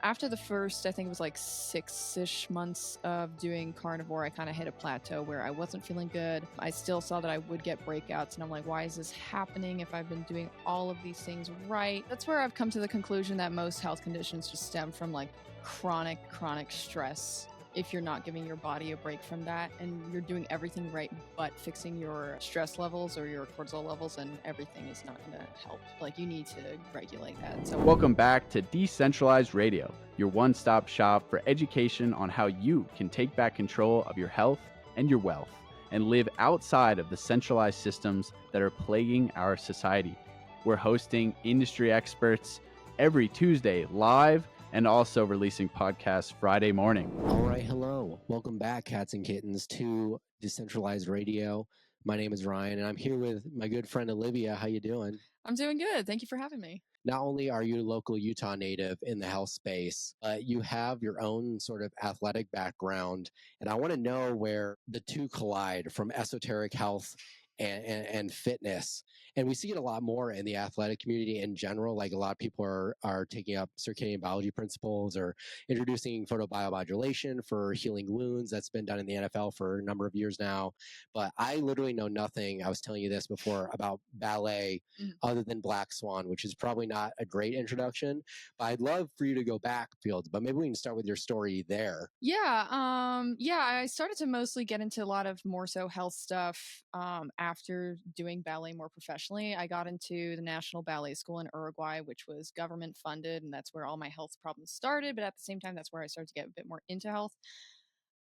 After the first, I think it was like 6-ish months of doing carnivore, I kind of hit a plateau where I wasn't feeling good. I still saw that I would get breakouts, and I'm like, why is this happening if I've been doing all of these things right? That's where I've come to the conclusion that most health conditions just stem from like chronic stress. If you're not giving your body a break from that and you're doing everything right but fixing your stress levels or your cortisol levels, and everything is not going to help. Like, you need to regulate that. So Welcome back to Decentralized Radio, your one-stop shop for education on how you can take back control of your health and your wealth and live outside of the centralized systems that are plaguing our society. We're hosting industry experts every Tuesday live and also releasing podcasts Friday morning. All right, hello. Welcome back, cats and kittens, to Decentralized Radio. My name is Ryan, and I'm here with my good friend Olyveya. How you doing? I'm doing good. Thank you for having me. Not only are you a local Utah native in the health space, but you have your own sort of athletic background. And I want to know where the two collide from esoteric health and fitness. And we see it a lot more in the athletic community in general. Like, a lot of people are taking up circadian biology principles or introducing photobiomodulation for healing wounds. That's been done in the NFL for a number of years now. But I literally know nothing. I was telling you this before about ballet other than Black Swan, which is probably not a great introduction. But I'd love for you to go backfield. But maybe we can start with your story there. Yeah, I started to mostly get into a lot of more so health stuff after doing ballet more professionally. I got into the National Ballet School in Uruguay, which was government funded, and that's where all my health problems started. But at the same time, that's where I started to get a bit more into health.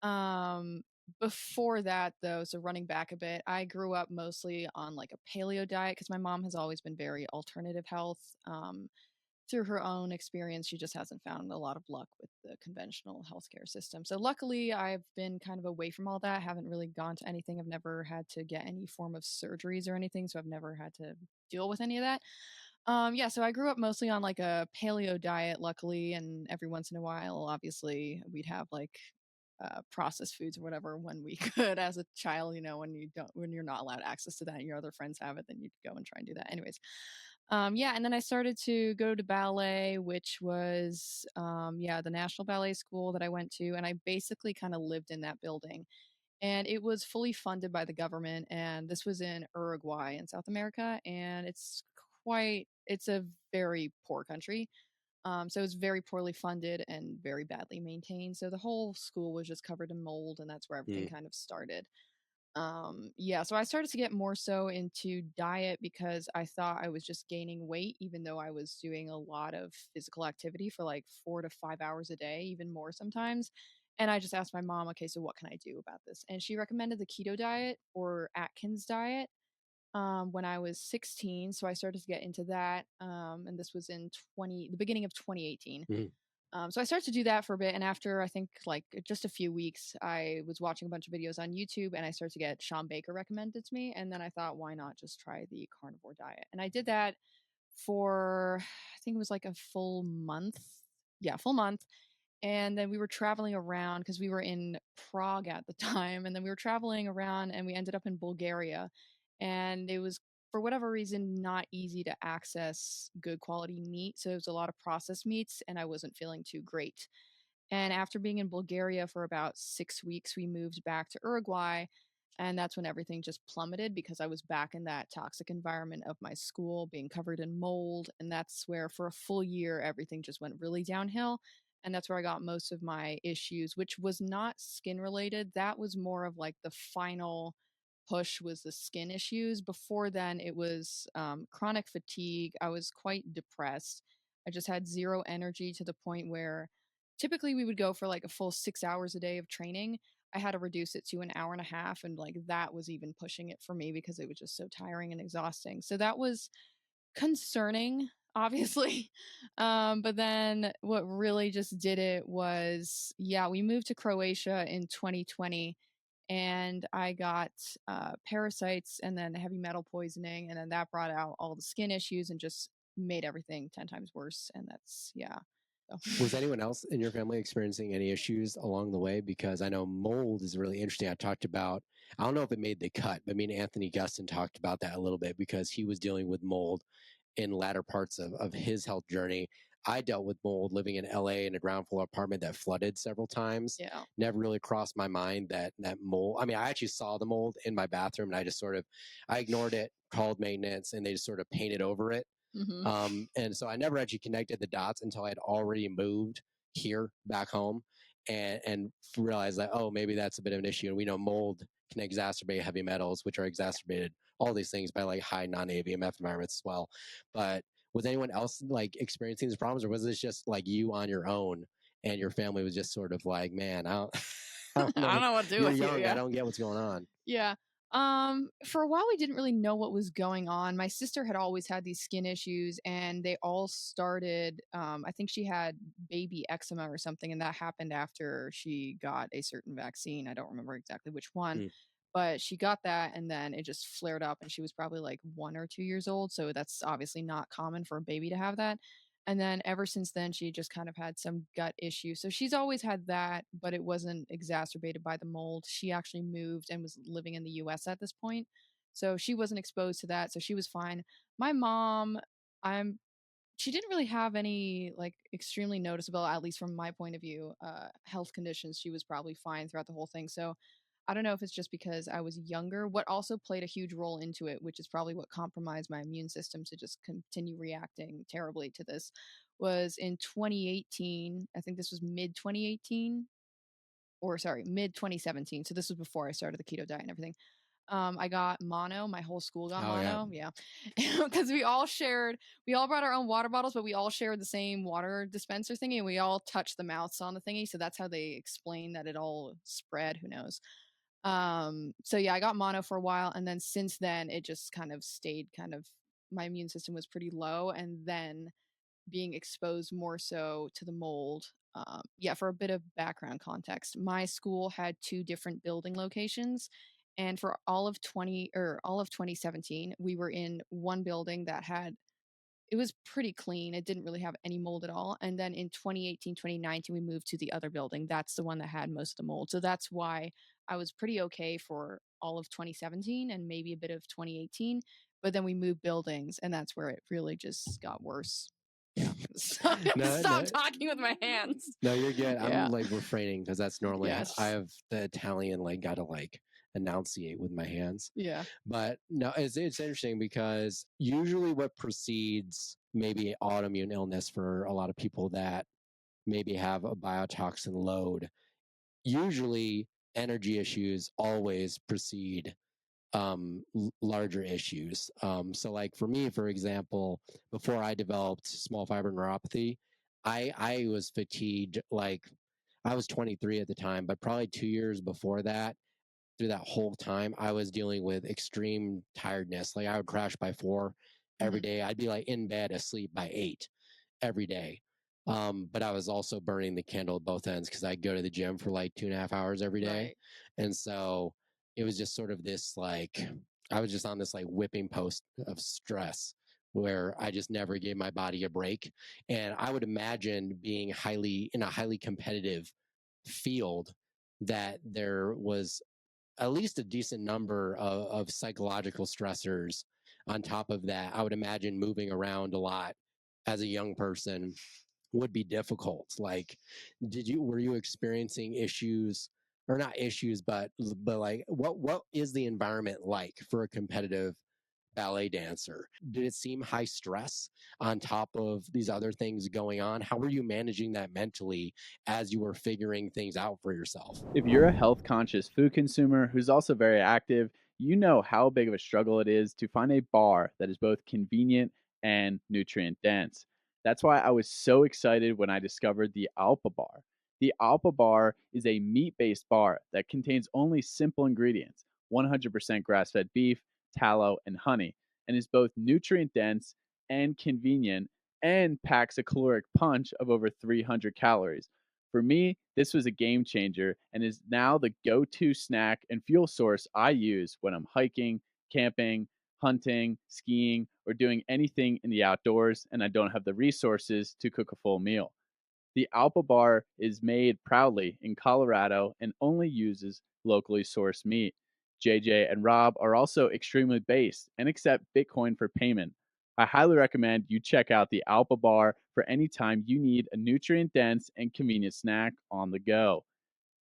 Um, Before that, though, so running back a bit, I grew up mostly on like a paleo diet because my mom has always been very alternative health. Through her own experience, she just hasn't found a lot of luck with the conventional healthcare system. So luckily, I've been kind of away from all that. Haven't really gone to anything. I've never had to get any form of surgeries or anything, so I've never had to deal with any of that. Yeah, so I grew up mostly on like a paleo diet, luckily, and every once in a while, obviously, we'd have like processed foods or whatever when we could as a child. When you're not allowed access to that and your other friends have it, then you'd go and try and do that. Anyways, yeah, and then I started to go to ballet, which was the National Ballet School that I went to, and I basically kind of lived in that building. And it was fully funded by the government, and this was in Uruguay in South America, and it's a very poor country. So it was very poorly funded and very badly maintained. So the whole school was just covered in mold, and that's where everything kind of started. So I started to get more so into diet because I thought I was just gaining weight, even though I was doing a lot of physical activity for like 4 to 5 hours a day, even more sometimes. And I just asked my mom, okay, so what can I do about this? And she recommended the keto diet or Atkins diet when I was 16. So I started to get into that. And this was in the beginning of 2018. So I started to do that for a bit, and after I think like just a few weeks, I was watching a bunch of videos on YouTube, and I started to get Sean Baker recommended to me, and then I thought, why not just try the carnivore diet? And I did that for I think it was like a full month. Yeah, full month. And then we were traveling around because we were in Prague at the time, and then we were traveling around, and we ended up in Bulgaria, and it was for whatever reason not easy to access good quality meat, so it was a lot of processed meats, and I wasn't feeling too great. And after being in Bulgaria for about 6 weeks, we moved back to Uruguay, and that's when everything just plummeted because I was back in that toxic environment of my school being covered in mold, and that's where for a full year everything just went really downhill. And that's where I got most of my issues, which was not skin related. That was more of like the final push was the skin issues. Before then, it was chronic fatigue. I was quite depressed. I just had zero energy to the point where typically we would go for like a full 6 hours a day of training. I had to reduce it to an hour and a half. And like that was even pushing it for me because it was just so tiring and exhausting. So that was concerning, obviously. But then what really just did it was, yeah, we moved to Croatia in 2020, and I got parasites and then heavy metal poisoning. And then that brought out all the skin issues and just made everything 10 times worse. And that's, yeah. Was anyone else in your family experiencing any issues along the way? Because I know mold is really interesting. I don't know if it made the cut, but me and Anthony Gustin talked about that a little bit because he was dealing with mold in latter parts of his health journey. I dealt with mold living in LA in a ground floor apartment that flooded several times. Yeah. Never really crossed my mind that mold. I mean, I actually saw the mold in my bathroom, and I ignored it, called maintenance, and they just sort of painted over it. Mm-hmm. And so I never actually connected the dots until I had already moved here back home, and realized that, oh, maybe that's a bit of an issue. And we know mold can exacerbate heavy metals, which are exacerbated, all these things, by like high non-AVMF environments as well. But was anyone else like experiencing these problems, or was this just like you on your own and your family was just sort of like, man, I don't, I don't I know, don't know what to do you're with you. young, I Yeah. don't get what's going on. Yeah. For a while we didn't really know what was going on. My sister had always had these skin issues and they all started I think she had baby eczema or something, and that happened after she got a certain vaccine. I don't remember exactly which one. Mm. But she got that and then it just flared up and she was probably like 1 or 2 years old. So that's obviously not common for a baby to have that. And then ever since then, she just kind of had some gut issue. So she's always had that, but it wasn't exacerbated by the mold. She actually moved and was living in the US at this point. So she wasn't exposed to that. So she was fine. My mom, I'm she didn't really have any like extremely noticeable, at least from my point of view, health conditions. She was probably fine throughout the whole thing. So I don't know if it's just because I was younger. What also played a huge role into it, which is probably what compromised my immune system to just continue reacting terribly to this, was in 2018. I think this was mid 2018, or sorry, mid 2017. So this was before I started the keto diet and everything. I got mono. My whole school got Oh yeah. mono. Yeah. Because we all brought our own water bottles, but we all shared the same water dispenser thingy and we all touched the mouths on the thingy. So that's how they explain that it all spread. Who knows? So yeah, I got mono for a while. And then since then, it just kind of stayed my immune system was pretty low. And then being exposed more so to the mold. Yeah, for a bit of background context, my school had two different building locations, and for all of 2017, we were in one building that had it was pretty clean. It didn't really have any mold at all. And then in 2018, 2019, we moved to the other building. That's the one that had most of the mold. So that's why I was pretty okay for all of 2017 and maybe a bit of 2018. But then we moved buildings, and that's where it really just got worse. Yeah. I'm gonna No, stop no, talking with my hands. no, you're good. Yeah. I'm like refraining because that's normally Yes. I have the Italian like gotta like enunciate with my hands. Yeah. But no, it's interesting because usually what precedes maybe autoimmune illness for a lot of people that maybe have a biotoxin load, usually energy issues always precede larger issues. So like for me, for example, before I developed small fiber neuropathy, I was fatigued. Like I was 23 at the time, but probably 2 years before that, through that whole time, I was dealing with extreme tiredness. Like I would crash by 4 every day. I'd be like in bed asleep by 8 every day. But I was also burning the candle at both ends because I'd go to the gym for like 2.5 hours every day. Right. And so it was just sort of this like, I was just on this like whipping post of stress where I just never gave my body a break. And I would imagine being in a highly competitive field that there was at least a decent number of psychological stressors on top of that. I would imagine moving around a lot as a young person would be difficult. Like, were you experiencing issues or not issues, but like what is the environment like for a competitive ballet dancer? Did it seem high stress on top of these other things going on? How were you managing that mentally as you were figuring things out for yourself? If you're a health conscious food consumer who's also very active, you know how big of a struggle it is to find a bar that is both convenient and nutrient dense. That's why I was so excited when I discovered the Alpa Bar. The Alpa Bar is a meat based bar that contains only simple ingredients: 100% grass fed beef, tallow, and honey, and is both nutrient dense and convenient and packs a caloric punch of over 300 calories. For me, this was a game changer and is now the go to snack and fuel source I use when I'm hiking, camping, hunting, skiing, or doing anything in the outdoors and I don't have the resources to cook a full meal. The Alpa Bar is made proudly in Colorado and only uses locally sourced meat. JJ and Rob are also extremely based and accept Bitcoin for payment. I highly recommend you check out the Alpa Bar for any time you need a nutrient dense and convenient snack on the go.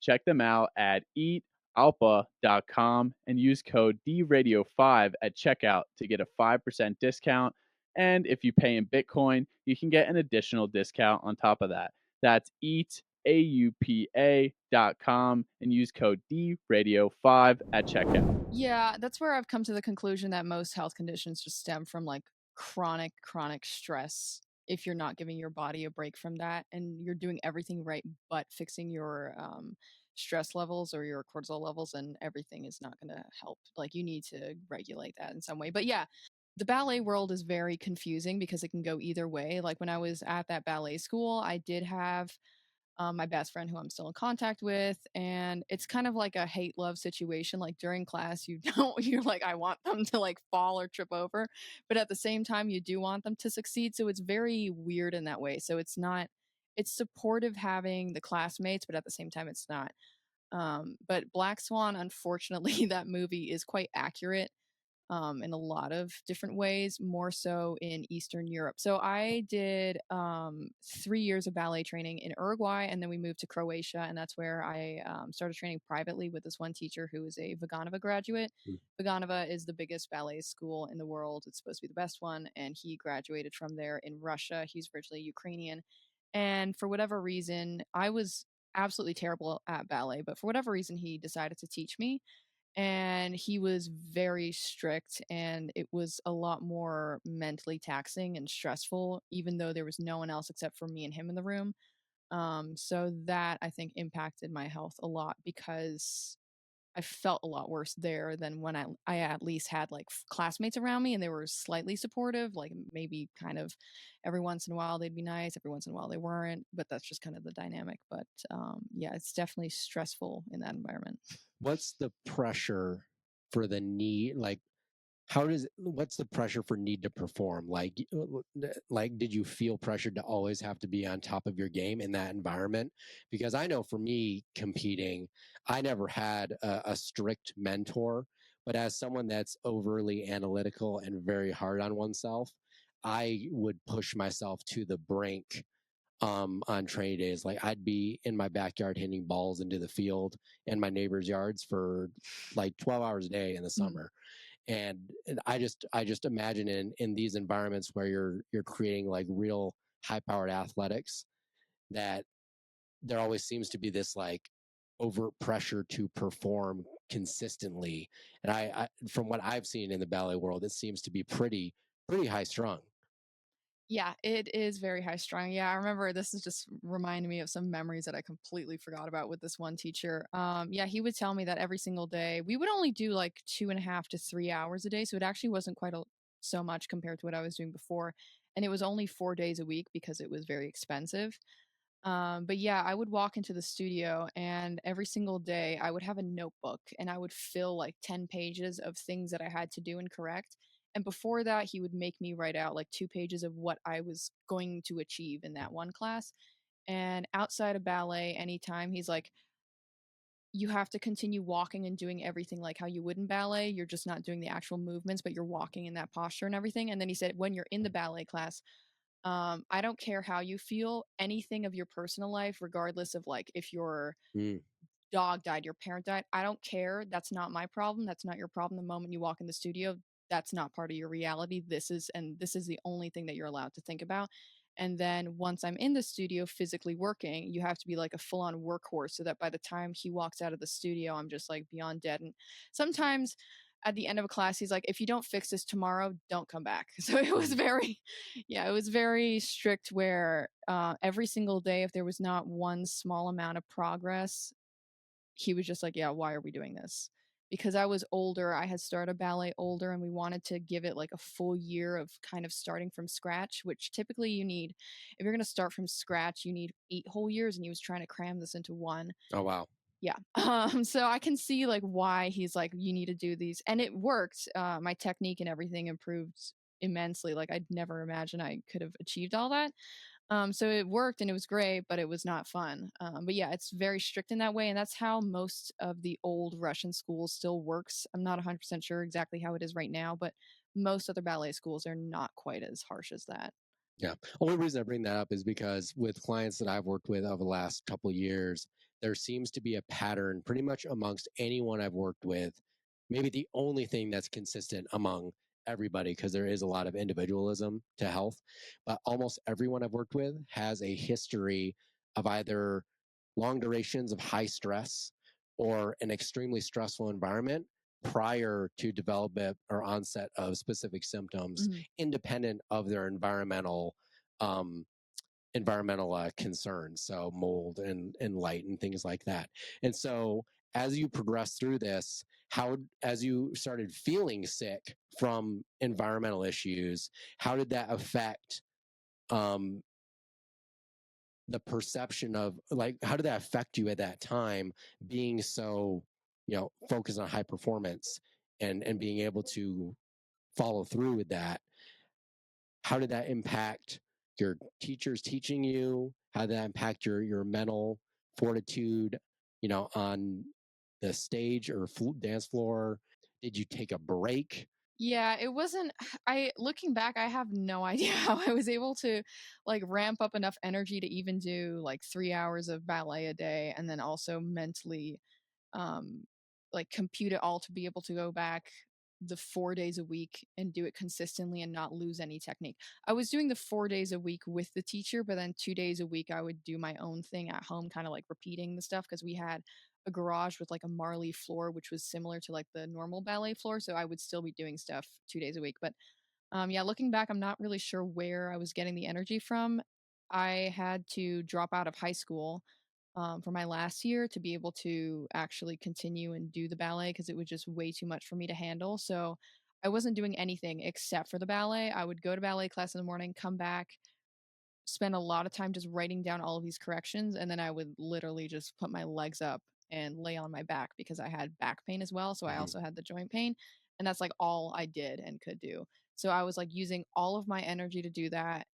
Check them out at eatalpa.com and use code DRadio5 at checkout to get a 5% discount. And if you pay in Bitcoin, you can get an additional discount on top of that. That's eataupa.com and use code DRadio5 at checkout. Yeah, that's where I've come to the conclusion that most health conditions just stem from like chronic stress. If you're not giving your body a break from that and you're doing everything right but fixing your stress levels or your cortisol levels, and everything is not going to help. Like you need to regulate that in some way. But yeah, the ballet world is very confusing because it can go either way. Like when I was at that ballet school, I did have my best friend who I'm still in contact with. And it's kind of like a hate love situation. Like during class, you don't, you're like, I want them to like fall or trip over. But at the same time, you do want them to succeed. So it's very weird in that way. So it's not, it's supportive having the classmates, but at the same time, it's not. But Black Swan, unfortunately, that movie is quite accurate in a lot of different ways, more so in Eastern Europe. So I did 3 years of ballet training in Uruguay, and then we moved to Croatia, and that's where I started training privately with this one teacher who is a Vaganova graduate. Mm. Vaganova is the biggest ballet school in the world. It's supposed to be the best one, and he graduated from there in Russia. He's originally Ukrainian. And for whatever reason, I was absolutely terrible at ballet, but for whatever reason, he decided to teach me, and he was very strict, and it was a lot more mentally taxing and stressful even though there was no one else except for me and him in the room. So that I think impacted my health a lot because I felt a lot worse there than when I at least had like classmates around me and they were slightly supportive, like maybe kind of every once in a while they'd be nice, every once in a while they weren't, but that's just kind of the dynamic. But yeah, it's definitely stressful in that environment. What's the pressure for the need? Like, what's the pressure for need to perform? Like, did you feel pressured to always have to be on top of your game in that environment? Because I know for me competing, I never had a strict mentor, but as someone that's overly analytical and very hard on oneself, I would push myself to the brink on training days. Like I'd be in my backyard hitting balls into the field and my neighbors' yards for like 12 hours a day in the Mm. summer. And I just imagine in these environments where you're creating like real high powered athletics, that there always seems to be this like overt pressure to perform consistently. And I from what I've seen in the ballet world, it seems to be pretty high strung. Yeah, it is very high strung. Yeah, I remember this is just reminding me of some memories that I completely forgot about with this one teacher. Yeah, he would tell me that every single day we would only do like 2.5 to 3 hours a day. So it actually wasn't so much compared to what I was doing before. And it was only 4 days a week because it was very expensive. But yeah, I would walk into the studio and every single day I would have a notebook and I would fill like 10 pages of things that I had to do and correct. And before that, he would make me write out like 2 pages of what I was going to achieve in that one class. And outside of ballet, anytime he's like, you have to continue walking and doing everything like how you would in ballet. You're just not doing the actual movements, but you're walking in that posture and everything. And then he said, when you're in the ballet class, I don't care how you feel, anything of your personal life, regardless of like if your Mm. dog died, your parent died, I don't care. That's not my problem. That's not your problem. The moment you walk in the studio, that's not part of your reality. This is the only thing that you're allowed to think about. And then once I'm in the studio physically working, you have to be like a full on workhorse so that by the time he walks out of the studio, I'm just like beyond dead. And sometimes at the end of a class, he's like, if you don't fix this tomorrow, don't come back. So it was Mm. very, yeah, it was very strict where every single day, if there was not one small amount of progress, he was just like, yeah, why are we doing this? Because I was older, I had started ballet older, and we wanted to give it like a full year of kind of starting from scratch, which typically you need, if you're going to start from scratch, you need 8 whole years. And he was trying to cram this into one. Oh wow. Yeah. So I can see like why he's like, you need to do these. And it worked. My technique and everything improved immensely. Like I'd never imagined I could have achieved all that. So it worked and it was great, but it was not fun. But yeah, it's very strict in that way, and that's how most of the old Russian schools still works. I'm not 100% sure exactly how it is right now, but most other ballet schools are not quite as harsh as that. Yeah. Only reason I bring that up is because with clients that I've worked with over the last couple of years, there seems to be a pattern pretty much amongst anyone I've worked with. Maybe the only thing that's consistent among everybody, because there is a lot of individualism to health, but almost everyone I've worked with has a history of either long durations of high stress or an extremely stressful environment prior to development or onset of specific symptoms, Mm-hmm. independent of their um, environmental concerns, so mold and light and things like that. And so, as you progress through this, as you started feeling sick from environmental issues, how did that affect um, the perception of, like, how did that affect you at that time, being so, focused on high performance and being able to follow through with that? How did that impact your teachers teaching you? How did that impact your mental fortitude, on the stage or dance floor? Did you take a break? Yeah, it wasn't I looking back, I have no idea how I was able to like ramp up enough energy to even do like 3 hours of ballet a day and then also mentally um like compute it all to be able to go back the 4 days a week and do it consistently and not lose any technique. I was doing the 4 days a week with the teacher, but then 2 days a week I would do my own thing at home, kind of like repeating the stuff because we had a garage with like a marley floor which was similar to like the normal ballet floor, so I would still be doing stuff 2 days a week. But yeah, looking back, I'm not really sure where I was getting the energy from. I had to drop out of high school for my last year to be able to actually continue and do the ballet because it was just way too much for me to handle. So I wasn't doing anything except for the ballet. I would go to ballet class in the morning, come back, spend a lot of time just writing down all of these corrections, and then I would literally just put my legs up and lay on my back because I had back pain as well. So I Mhm. also had the joint pain, and that's like all I did and could do. So I was like using all of my energy to do that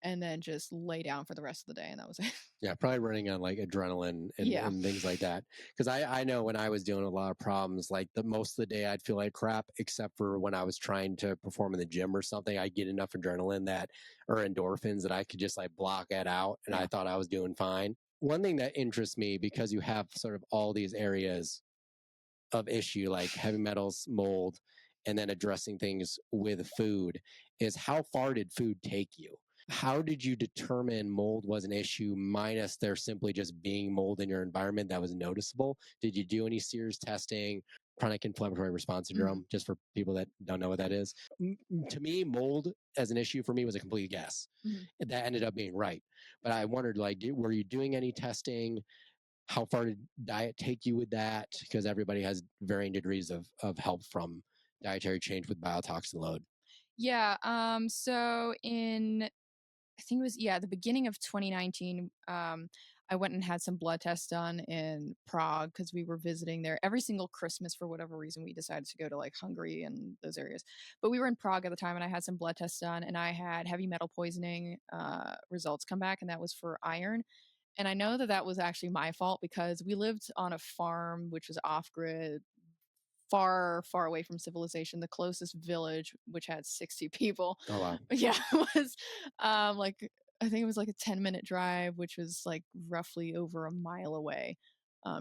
and then just lay down for the rest of the day, and that was it. Yeah, probably running on like adrenaline and, Yeah. and things like that. Because I know when I was doing a lot of problems, like the most of the day I'd feel like crap, except for when I was trying to perform in the gym or something. I'd get enough adrenaline that or endorphins that I could just like block it out, and I Yeah. thought I was doing fine. One thing that interests me, because you have sort of all these areas of issue like heavy metals, mold, and then addressing things with food, is how far did food take you? How did you determine mold was an issue minus there simply just being mold in your environment that was noticeable? Did you do any CIRS testing, chronic inflammatory response Mhm. syndrome, just for people that don't know what that is? To me, mold as an issue for me was a complete guess. Mhm. That ended up being right. But I wondered, like, were you doing any testing? How far did diet take you with that? Because everybody has varying degrees of help from dietary change with biotoxin load. Yeah, so in I think it was the beginning of 2019, I went and had some blood tests done in Prague because we were visiting there every single Christmas. For whatever reason, we decided to go to like Hungary and those areas. But we were in Prague at the time, and I had some blood tests done, and I had heavy metal poisoning results come back, and that was for iron. And I know that that was actually my fault because we lived on a farm which was off grid, far, far away from civilization. The closest village, which had 60 people, Oh wow. yeah, was like I think it was like a 10-minute drive, which was like roughly over a mile away.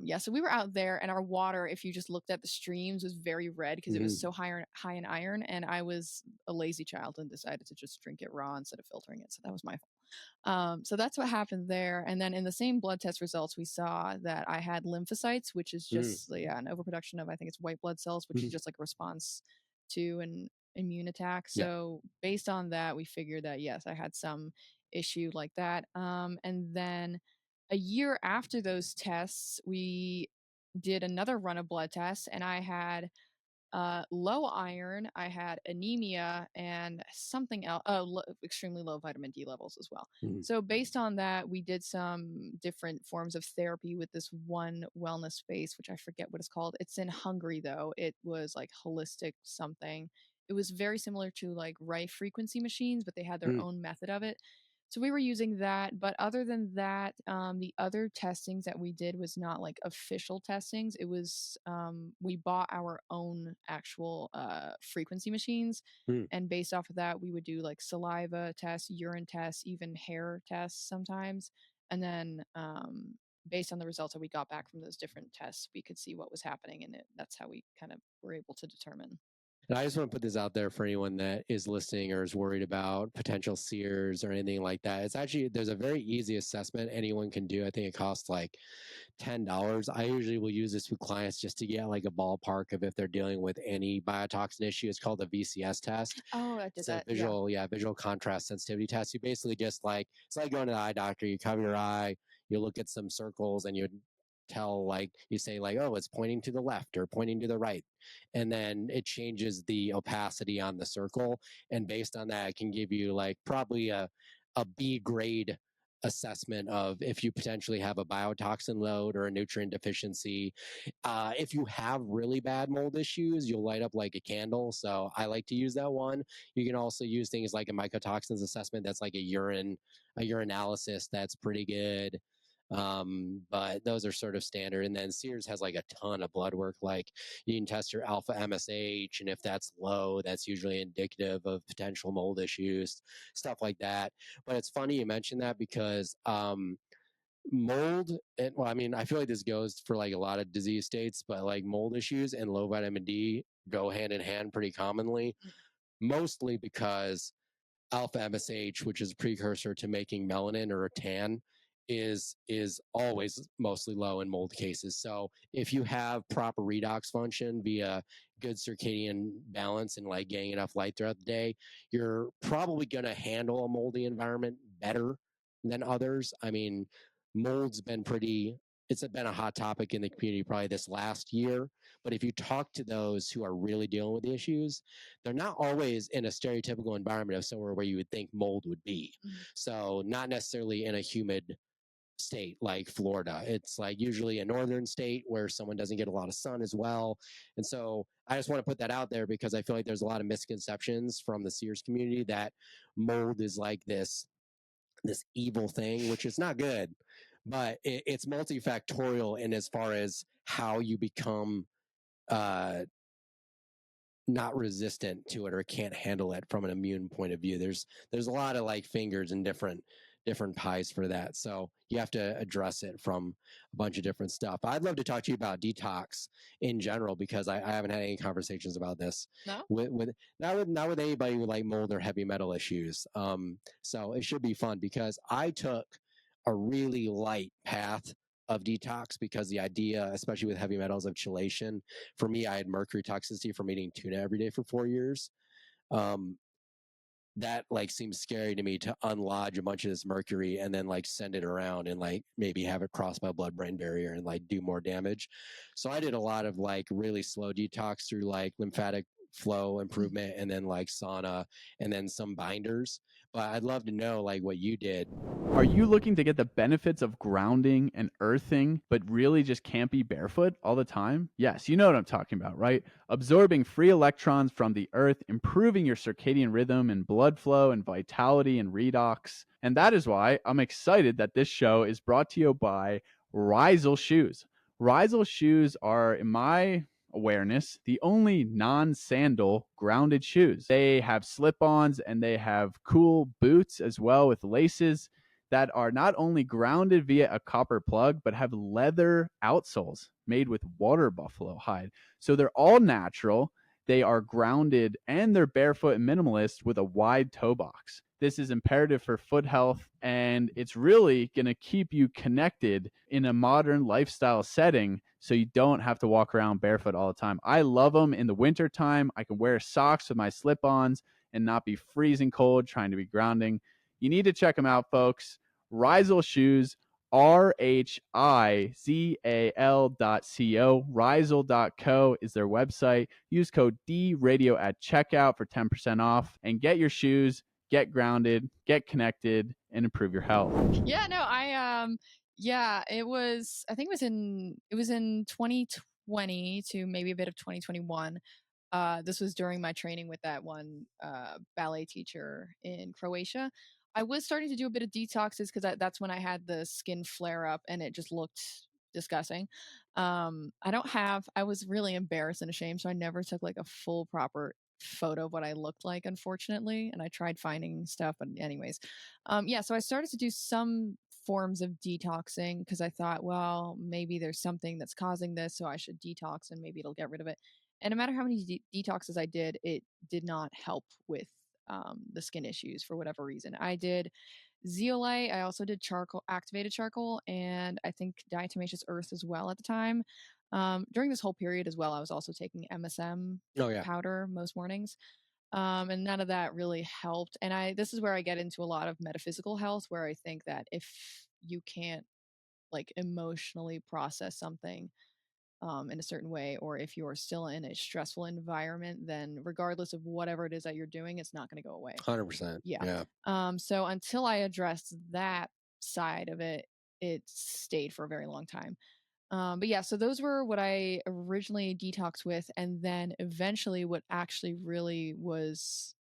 Yeah, so we were out there, and our water, if you just looked at the streams, was very red because it was Mm-hmm. so high in iron. And I was a lazy child and decided to just drink it raw instead of filtering it. So that was my fault. So that's what happened there. And then in the same blood test results, we saw that I had lymphocytes, which is just an overproduction of, I think it's white blood cells, which Mm-hmm. is just like a response to an immune attack. Yeah. So based on that, we figured that yes, I had some issue like that. And then a year after those tests, we did another run of blood tests, and I had low iron, I had anemia, and something else, extremely low vitamin D levels as well. Mm-hmm. So, based on that, we did some different forms of therapy with this one wellness space, which I forget what it's called. It's in Hungary, though. It was like holistic something. It was very similar to like Rife frequency machines, but they had their own method of it. So we were using that, but other than that, the other testings that we did was not like official testings. It was we bought our own actual frequency machines, Hmm. and based off of that, we would do like saliva tests, urine tests, even hair tests sometimes, and then based on the results that we got back from those different tests, we could see what was happening, and that's how we kind of were able to determine. And I just want to put this out there for anyone that is listening or is worried about potential CIRS or anything like that. It's actually, there's a very easy assessment anyone can do. I think it costs like $10. I usually will use this with clients just to get like a ballpark of if they're dealing with any biotoxin issue. It's called the VCS test. Oh, I did It's a that. Yeah. visual contrast sensitivity test. You basically just like, it's like going to the eye doctor. You cover your eye, you look at some circles, and you tell like, you say like, oh, it's pointing to the left or pointing to the right, and then it changes the opacity on the circle, and based on that it can give you like probably a B grade assessment of if you potentially have a biotoxin load or a nutrient deficiency. If you have really bad mold issues, you'll light up like a candle. So I like to use that one. You can also use things like a mycotoxins assessment. That's like a urinalysis. That's pretty good. But those are sort of standard. And then CIRS has like a ton of blood work. Like you can test your alpha MSH, and if that's low, that's usually indicative of potential mold issues, stuff like that. But it's funny you mentioned that because mold, and well, I mean, I feel like this goes for like a lot of disease states, but like mold issues and low vitamin D go hand in hand pretty commonly, Mm. mostly because alpha MSH, which is a precursor to making melanin or a tan, is always mostly low in mold cases. So if you have proper redox function via good circadian balance and like getting enough light throughout the day, you're probably going to handle a moldy environment better than others. I mean, mold's been pretty, it's been a hot topic in the community probably this last year. But if you talk to those who are really dealing with the issues, they're not always in a stereotypical environment of somewhere where you would think mold would be. Mhm. So not necessarily in a humid state like Florida. It's like usually a northern state where someone doesn't get a lot of sun as well. And so I just want to put that out there because I feel like there's a lot of misconceptions from the CIRS community that mold is like this evil thing, which is not good, but it's multifactorial in as far as how you become uh, not resistant to it or can't handle it from an immune point of view. There's a lot of like fingers and different pies for that. So you have to address it from a bunch of different stuff. I'd love to talk to you about detox in general because I haven't had any conversations about this No? with not with anybody with like mold or heavy metal issues. So it should be fun because I took a really light path of detox because the idea, especially with heavy metals, of chelation, for me, I had mercury toxicity from eating tuna every day for 4 years. Um, that like seems scary to me to unlodge a bunch of this mercury and then like send it around and like maybe have it cross my blood brain barrier and like do more damage. So I did a lot of like really slow detox through like lymphatic flow improvement and then like sauna and then some binders. But I'd love to know like what you did. Are you looking to get the benefits of grounding and earthing, but really just can't be barefoot all the time? Yes, you know what I'm talking about, right? Absorbing free electrons from the earth, improving your circadian rhythm and blood flow and vitality and redox. And that is why I'm excited that this show is brought to you by Rizel Shoes. Rizel shoes are, in my awareness, the only non-sandal grounded shoes. They have slip-ons and they have cool boots as well with laces that are not only grounded via a copper plug, but have leather outsoles made with water buffalo hide. So they're all natural. They are grounded and they're barefoot and minimalist with a wide toe box. This is imperative for foot health, and it's really going to keep you connected in a modern lifestyle setting so you don't have to walk around barefoot all the time. I love them in the winter time. I can wear socks with my slip-ons and not be freezing cold trying to be grounding. You need to check them out, folks. Rizel Shoes, RHIZAL.co. Rizel.co is their website. Use code DRadio at checkout for 10% off and get your shoes, get grounded, get connected, and improve your health. Yeah, no, yeah, I think it was in 2020 to maybe a bit of 2021. This was during my training with that one ballet teacher in Croatia. I was starting to do a bit of detoxes because that's when I had the skin flare up and it just looked disgusting. I was really embarrassed and ashamed, so I never took like a full proper photo of what I looked like, unfortunately. And I tried finding stuff, but anyways, yeah. So I started to do some forms of detoxing because I thought, well, maybe there's something that's causing this, so I should detox and maybe it'll get rid of it. And no matter how many detoxes I did, it did not help with the skin issues for whatever reason. I did zeolite. I also did charcoal, activated charcoal, and I think diatomaceous earth as well at the time. During this whole period as well, I was also taking MSM Oh yeah, powder most mornings. And none of that really helped. And this is where I get into a lot of metaphysical health, where I think that if you can't like emotionally process something, in a certain way, or if you're still in a stressful environment, then regardless of whatever it is that you're doing, it's not going to go away. 100%. Yeah. Yeah. So until I addressed that side of it, it stayed for a very long time. But yeah, so those were what I originally detoxed with. And then eventually, what actually really was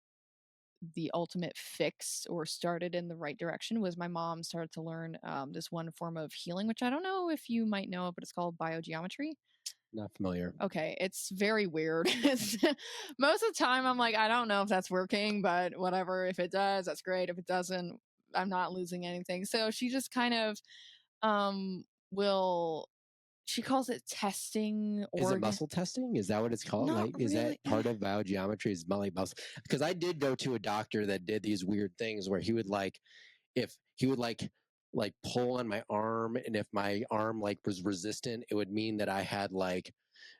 the ultimate fix or started in the right direction was my mom started to learn this one form of healing, which I don't know if you might know, but it's called biogeometry. Not familiar. Okay, it's very weird. Most of the time, I'm like, I don't know if that's working, but whatever. If it does, that's great. If it doesn't, I'm not losing anything. So she just kind of will. She calls it testing Is it organ. muscle testing? Is that what it's called? Not Like, is that really. part of biogeometry? Is like muscle? Because I did go to a doctor that did these weird things where he would like, if he would like pull on my arm, and if my arm like was resistant, it would mean that I had like,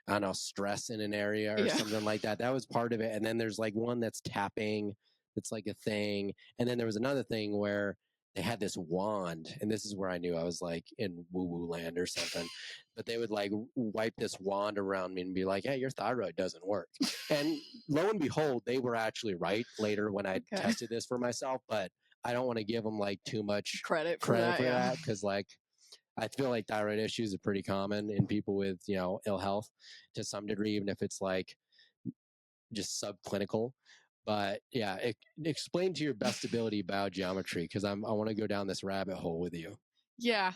I don't know, stress in an area or Yeah. something like that. That was part of it. And then there's like one that's tapping, that's like a thing. And then there was another thing where they had this wand, and this is where I knew I was like in woo woo land or something. But they would like wipe this wand around me and be like, "Hey, your thyroid doesn't work." And lo and behold, they were actually right later when I tested this for myself. But I don't want to give them like too much Credit for credit that. for Yeah. that, because like I feel like thyroid issues are pretty common in people with, you know, ill health to some degree, even if it's like just subclinical. But yeah, explain to your best ability biogeometry, because I want to go down this rabbit hole with you. Yeah.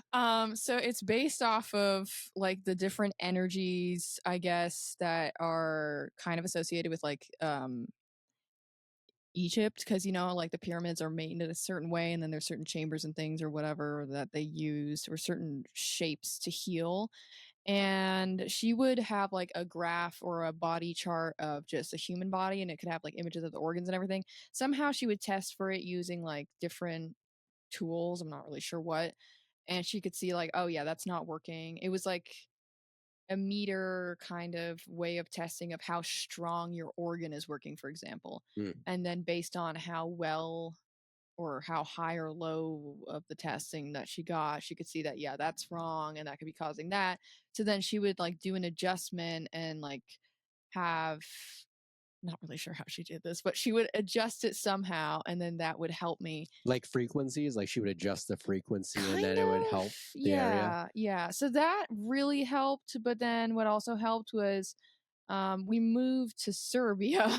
So it's based off of like the different energies, I guess, that are kind of associated with like Egypt, because like the pyramids are made in a certain way, and then there's certain chambers and things or whatever that they use, or certain shapes to heal. And she would have like a graph or a body chart of just a human body, and it could have like images of the organs and everything. Somehow she would test for it using like different tools. I'm not really sure what. And she could see like, oh yeah, that's not working. It was like a meter kind of way of testing of how strong your organ is working, for example. And then based on how well or how high or low of the testing that she got, she could see that, yeah, that's wrong and that could be causing that. So then she would like do an adjustment and like have, not really sure how she did this, but she would adjust it somehow, and then that would help me. Like frequencies, like she would adjust the frequency Kind and then it would help the area. Yeah. So that really helped. But then what also helped was we moved to Serbia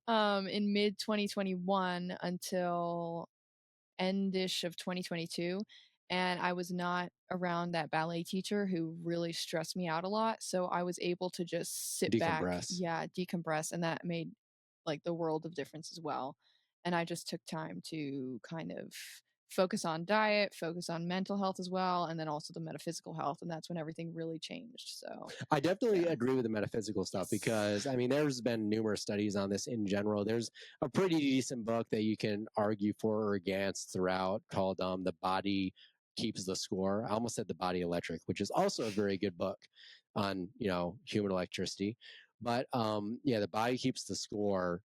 in mid 2021 until endish of 2022. And I was not around that ballet teacher who really stressed me out a lot. So I was able to just sit back, Decompress. decompress. And that made like the world of difference as well. And I just took time to kind of focus on diet, focus on mental health as well, and then also the metaphysical health. And that's when everything really changed. So I definitely agree with the metaphysical stuff, because I mean, there's been numerous studies on this in general. There's a pretty decent book that you can argue for or against throughout called The Body Keeps the Score. I almost said The Body Electric, which is also a very good book on, you know, human electricity. But yeah, The Body Keeps the Score.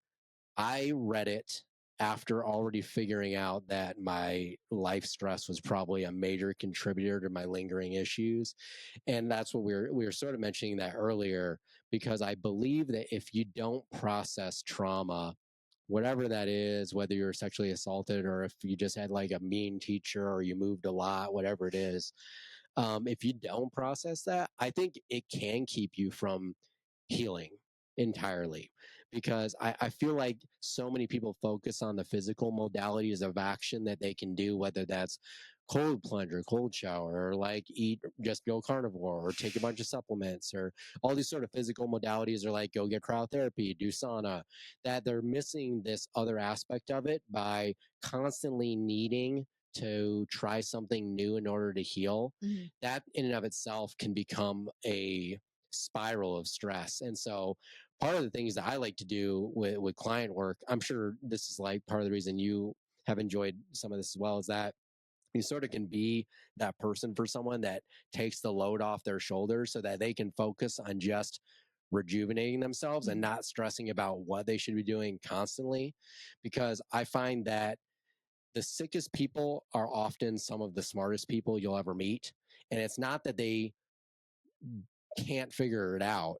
I read it after already figuring out that my life stress was probably a major contributor to my lingering issues. And that's what we were sort of mentioning that earlier, because I believe that if you don't process trauma, whatever that is, whether you're sexually assaulted or if you just had like a mean teacher or you moved a lot, whatever it is, if you don't process that, I think it can keep you from healing entirely, because I feel like so many people focus on the physical modalities of action that they can do, whether that's cold plunge or cold shower, or like eat, just go carnivore, or take a bunch of supplements, or all these sort of physical modalities, or like go get cryotherapy, do sauna, that they're missing this other aspect of it by constantly needing to try something new in order to heal. Mm-hmm. That in and of itself can become a spiral of stress. And so part of the things that I like to do with client work, I'm sure this is like part of the reason you have enjoyed some of this as well, is that you sort of can be that person for someone that takes the load off their shoulders so that they can focus on just rejuvenating themselves and not stressing about what they should be doing constantly. Because I find that the sickest people are often some of the smartest people you'll ever meet. And it's not that they can't figure it out,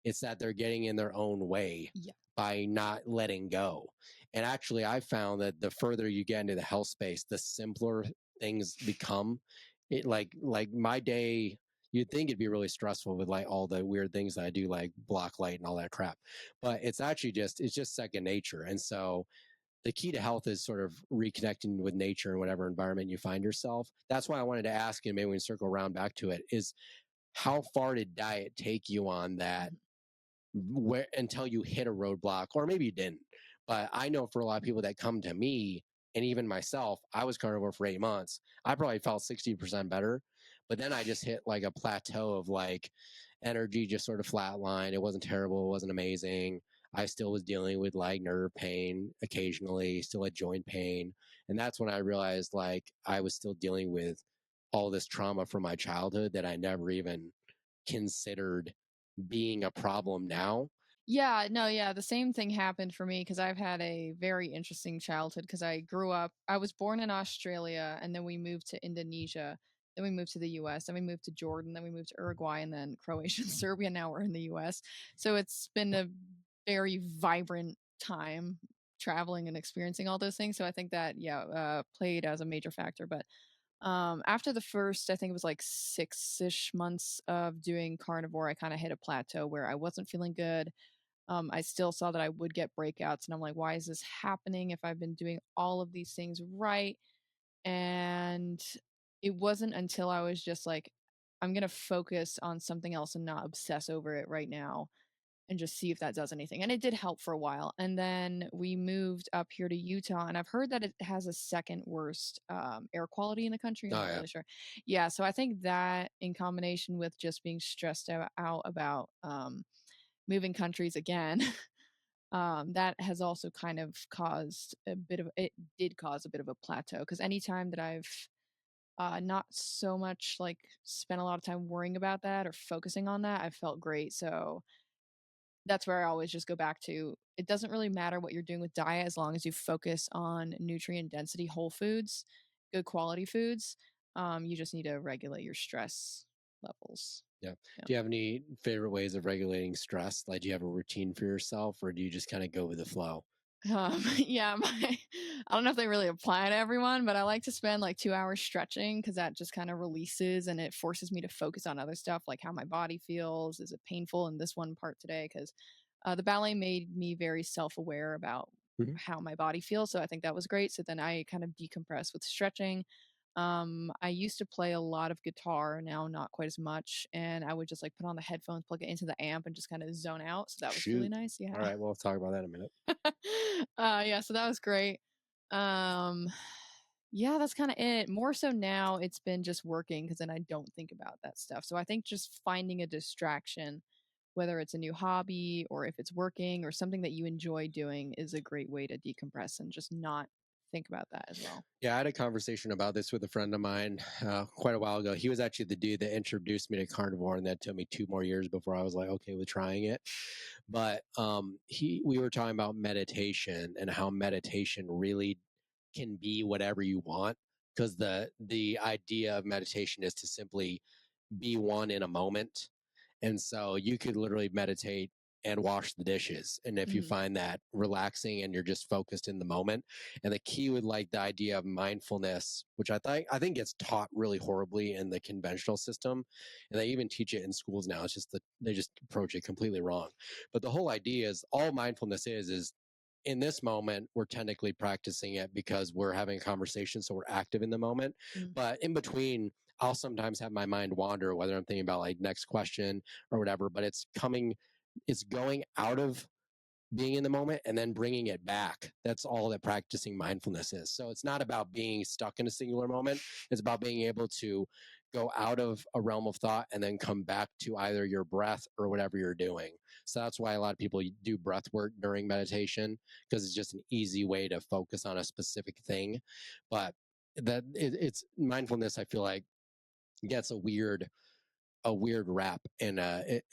it's that they're getting in their own way by not letting go. And actually, I found that the further you get into the health space, the simpler things become. It like my day, you'd think it'd be really stressful with like all the weird things that I do, like block light and all that crap. But it's actually it's just second nature. And so the key to health is sort of reconnecting with nature in whatever environment you find yourself. That's why I wanted to ask you, maybe we can circle around back to it, is how far did diet take you on that, where until you hit a roadblock, or maybe you didn't? But I know for a lot of people that come to me, and even myself, I was carnivore for 8 months. I probably felt 60% better, but then I just hit like a plateau of like energy just sort of flatlined. It wasn't terrible, it wasn't amazing. I still was dealing with like nerve pain occasionally, still had joint pain. And that's when I realized like I was still dealing with all this trauma from my childhood that I never even considered being a problem now. Yeah, no, yeah, the same thing happened for me because I've had a very interesting childhood because I was born in Australia and then we moved to Indonesia, then we moved to the US, then we moved to Jordan, then we moved to Uruguay and then Croatia and Serbia. Now we're in the US. So it's been a very vibrant time traveling and experiencing all those things. So I think that, played as a major factor. But after the first, I think it was like 6-ish months of doing carnivore, I kind of hit a plateau where I wasn't feeling good. I still saw that I would get breakouts, and I'm like, why is this happening if I've been doing all of these things right? And it wasn't until I was just like, I'm going to focus on something else and not obsess over it right now and just see if that does anything. And it did help for a while. And then we moved up here to Utah, and I've heard that it has a second worst air quality in the country. I'm not really sure. Yeah. So I think that in combination with just being stressed out about moving countries again, that has also kind of caused a bit of it did cause a bit of a plateau because anytime that I've not so much like spent a lot of time worrying about that or focusing on that, I felt great. So that's where I always just go back to. It doesn't really matter what you're doing with diet as long as you focus on nutrient density, whole foods, good quality foods. You just need to regulate your stress levels. Yeah. Do you have any favorite ways of regulating stress? Like, do you have a routine for yourself, or do you just kind of go with the flow? Yeah, I don't know if they really apply to everyone, but I like to spend like 2 hours stretching because that just kind of releases and it forces me to focus on other stuff like how my body feels. Is it painful in this one part today? Because the ballet made me very self-aware about how my body feels. So I think that was great. So then I kind of decompress with stretching. I used to play a lot of guitar, now not quite as much, and I would just like put on the headphones, plug it into the amp, and just kind of zone out. So that was really nice. Yeah. All right, well, we'll talk about that in a minute. Yeah, so that was great. Um, yeah, that's kind of it. More so now, it's been just working because then I don't think about that stuff. So I think just finding a distraction, whether it's a new hobby or if it's working or something that you enjoy doing, is a great way to decompress and just not think about that as well. Yeah, I had a conversation about this with a friend of mine quite a while ago. He was actually the dude that introduced me to carnivore, and that took me 2 more years before I was like, okay with trying it. But we were talking about meditation and how meditation really can be whatever you want, because the idea of meditation is to simply be one in a moment. And so you could literally meditate and wash the dishes. And if you find that relaxing and you're just focused in the moment, and the key with like the idea of mindfulness, which I think gets taught really horribly in the conventional system, and they even teach it in schools now. It's just that they just approach it completely wrong. But the whole idea is all mindfulness is in this moment, we're technically practicing it because we're having a conversation, so we're active in the moment. But in between, I'll sometimes have my mind wander, whether I'm thinking about like next question or whatever, but it's going out of being in the moment and then bringing it back. That's all that practicing mindfulness is. So it's not about being stuck in a singular moment. It's about being able to go out of a realm of thought and then come back to either your breath or whatever you're doing. So that's why a lot of people do breath work during meditation, because it's just an easy way to focus on a specific thing. But it's mindfulness, I feel like, gets a weird rap, and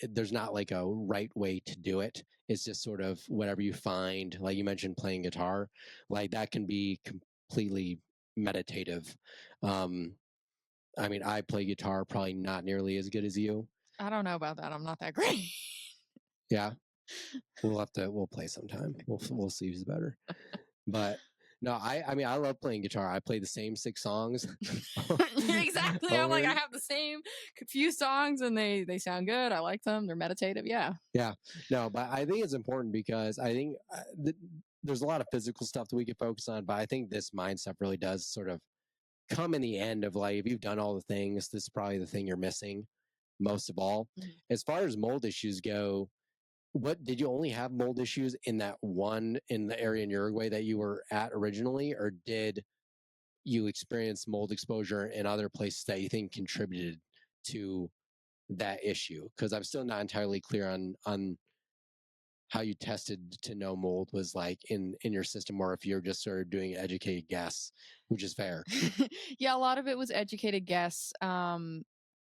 there's not like a right way to do it. It's just sort of whatever you find. Like you mentioned playing guitar, like that can be completely meditative. I mean, I play guitar probably not nearly as good as you. I don't know about that. I'm not that great. Yeah, we'll play sometime. We'll see who's better. But no, I mean, I love playing guitar. I play the same 6 songs. Exactly. I'm like, I have the same few songs and they sound good. I like them. They're meditative. Yeah. Yeah. No, but I think it's important because I think there's a lot of physical stuff that we could focus on, but I think this mind stuff really does sort of come in the end of like, if you've done all the things, this is probably the thing you're missing most of all. As far as mold issues go, what did you only have mold issues in that one in the area in Uruguay that you were at originally, or did you experience mold exposure in other places that you think contributed to that issue? Because I'm still not entirely clear on how you tested to know mold was like in your system, or if you're just sort of doing educated guess, which is fair. Yeah, a lot of it was educated guess.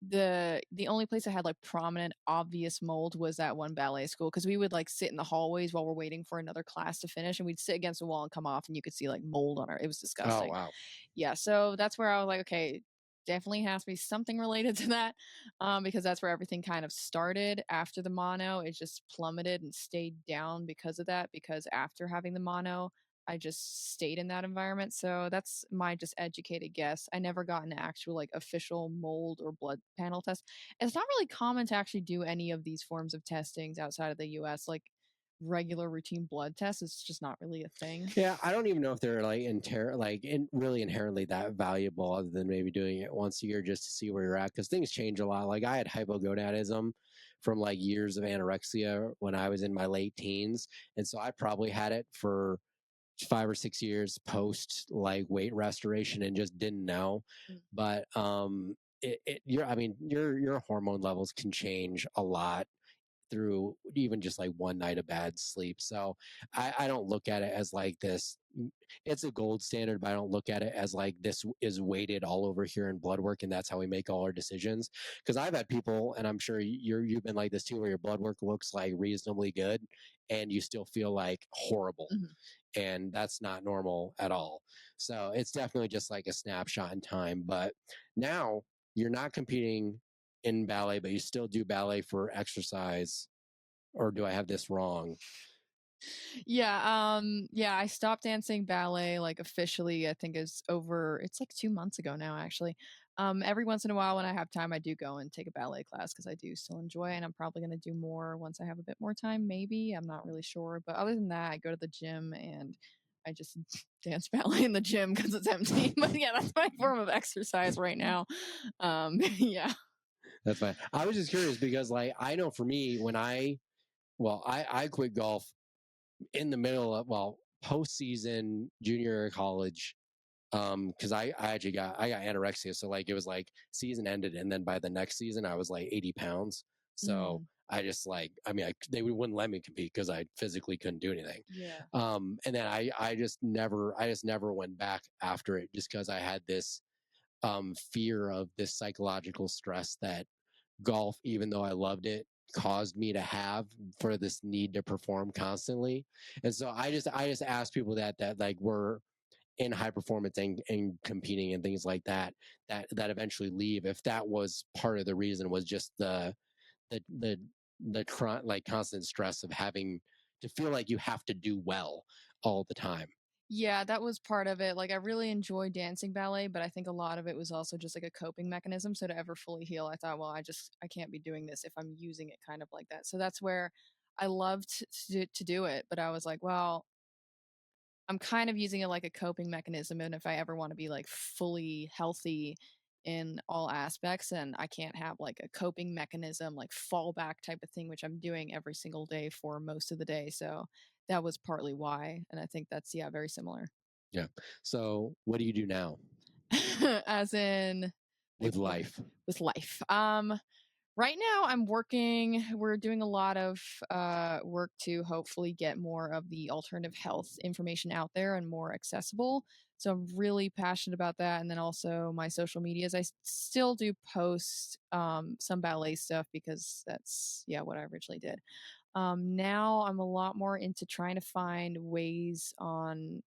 The only place I had like prominent obvious mold was that one ballet school, because we would like sit in the hallways while we're waiting for another class to finish, and we'd sit against the wall and come off and you could see like mold on our, it was Oh disgusting. wow. Yeah, so that's where I was like, okay, definitely has to be something related to that, because that's where everything kind of started. After the mono, it just plummeted and stayed down because of that, because after having the mono, I just stayed in that environment. So that's my just educated guess. I never got an actual like official mold or blood panel test. It's not really common to actually do any of these forms of testings outside of the US. Like regular routine blood tests, it's just not really a thing. Yeah, I don't even know if they're like really inherently that valuable, other than maybe doing it once a year just to see where you're at, because things change a lot. Like I had hypogonadism from like years of anorexia when I was in my late teens, and so I probably had it for 5 or 6 years post like weight restoration and just didn't know. But your hormone levels can change a lot through even just like one night of bad sleep. So I don't look at it as like this. It's a gold standard, but I don't look at it as like this is weighted all over here in blood work and that's how we make all our decisions. Because I've had people, and I'm sure you've been like this too, where your blood work looks like reasonably good and you still feel like horrible. And that's not normal at all. So it's definitely just like a snapshot in time. But now you're not competing in ballet, but you still do ballet for exercise, or do I have this wrong? Yeah, I stopped dancing ballet like officially, I think it's like 2 months ago now actually. Every once in a while when I have time I do go and take a ballet class because I do still enjoy it, and I'm probably going to do more once I have a bit more time, maybe. I'm not really sure, but other than that, I go to the gym and I just dance ballet in the gym because it's empty. But yeah, that's my form of exercise right now. Yeah. That's fine. I was just curious because like I know for me when I quit golf in the middle of postseason junior year of college, because I got anorexia, so like it was like season ended and then by the next season I was like 80 pounds. So I just like, I mean, they wouldn't let me compete because I physically couldn't do anything. Yeah. And then I just never went back after it, just because I had this fear of this psychological stress that golf, even though I loved it, caused me to have, for this need to perform constantly. And so I just ask people that like were in high performance and competing and things like that eventually leave, if that was part of the reason, was just the like constant stress of having to feel like you have to do well all the time. Yeah, that was part of it. Like, I really enjoy dancing ballet, but I think a lot of it was also just like a coping mechanism. So to ever fully heal, I thought, well, I can't be doing this if I'm using it kind of like that. So that's where I loved to do it. But I was like, well, I'm kind of using it like a coping mechanism. And if I ever want to be like fully healthy in all aspects, and I can't have like a coping mechanism, like fallback type of thing, which I'm doing every single day for most of the day. So that was partly why. And I think that's, yeah, very similar. Yeah. So what do you do now? As in with life? With life. Right now we're doing a lot of work to hopefully get more of the alternative health information out there and more accessible. So I'm really passionate about that. And then also my social medias, I still do post some ballet stuff because that's, yeah, what I originally did. Now I'm a lot more into trying to find ways on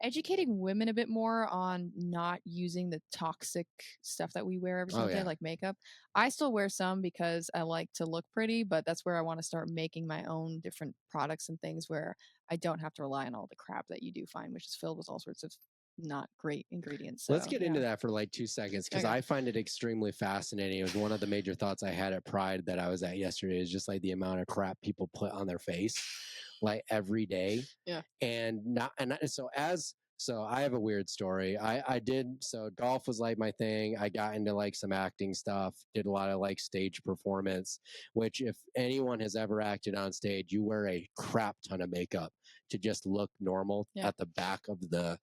educating women a bit more on not using the toxic stuff that we wear every single day, like makeup. I still wear some because I like to look pretty, but that's where I want to start making my own different products and things where I don't have to rely on all the crap that you do find, which is filled with all sorts of not great ingredients. So, let's get into that for like 2 seconds because I find it extremely fascinating. It was one of the major thoughts I had at Pride that I was at yesterday, is just like the amount of crap people put on their face like every day. Yeah. So I have a weird story. So golf was like my thing. I got into like some acting stuff, did a lot of like stage performance, which if anyone has ever acted on stage, you wear a crap ton of makeup to just look normal at the back of the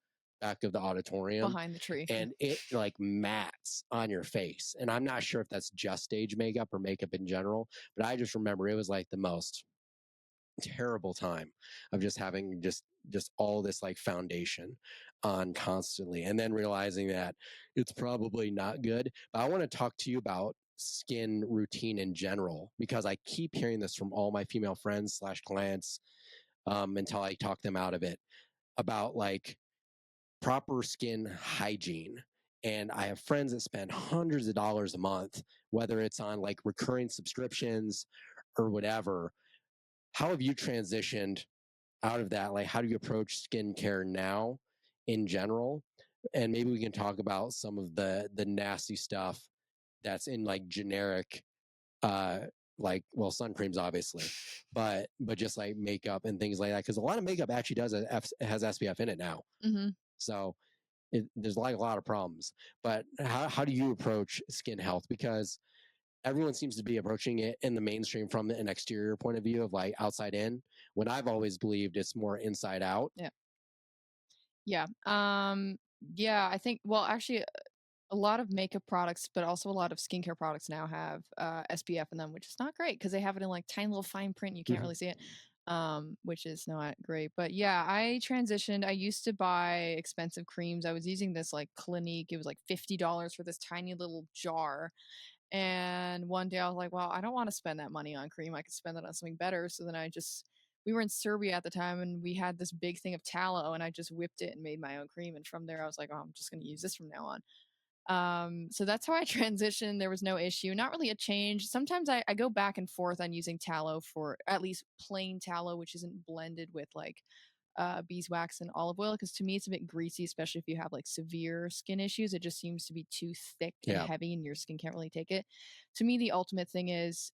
auditorium behind the tree, and it like mats on your face. And I'm not sure if that's just stage makeup or makeup in general, but I just remember it was like the most terrible time of just having just all this like foundation on constantly, and then realizing that it's probably not good. But I want to talk to you about skin routine in general, because I keep hearing this from all my female friends / clients until I talk them out of it, about like proper skin hygiene. And I have friends that spend hundreds of dollars a month, whether it's on like recurring subscriptions or whatever. How have you transitioned out of that? Like, how do you approach skincare now in general? And maybe we can talk about some of the nasty stuff that's in like generic, like, well, sun creams obviously, but just like makeup and things like that. Because a lot of makeup actually has SPF in it now. Mm-hmm. So there's like a lot of problems. But how do you approach skin health? Because everyone seems to be approaching it in the mainstream from an exterior point of view of like outside in, when I've always believed it's more inside out. Yeah. Yeah, I think, well, actually, a lot of makeup products, but also a lot of skincare products now have SPF in them, which is not great because they have it in like tiny little fine print. You can't really see it, which is not great. But yeah, I transitioned. I used to buy expensive creams. I was using this like Clinique. It was like $50 for this tiny little jar. And one day I was like, well, I don't want to spend that money on cream. I could spend that on something better. So then we were in Serbia at the time and we had this big thing of tallow and I just whipped it and made my own cream. And from there I was like, oh, I'm just going to use this from now on. So that's how I transitioned. There was no issue, not really a change. Sometimes I go back and forth on using tallow, for at least plain tallow, which isn't blended with like beeswax and olive oil, because to me it's a bit greasy, especially if you have like severe skin issues. It just seems to be too thick and heavy and your skin can't really take it. To me, the ultimate thing is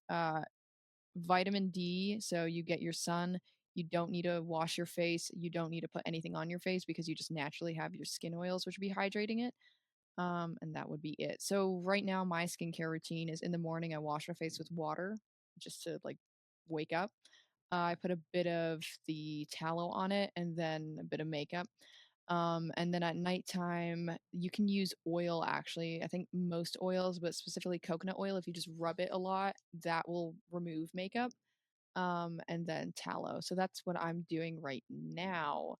vitamin D. So you get your sun. You don't need to wash your face. You don't need to put anything on your face because you just naturally have your skin oils, which would be hydrating it. And that would be it. So right now my skincare routine is in the morning I wash my face with water just to like wake up. I put a bit of the tallow on it and then a bit of makeup. And then at nighttime, you can use oil actually. I think most oils, but specifically coconut oil, if you just rub it a lot, that will remove makeup. And then tallow. So that's what I'm doing right now.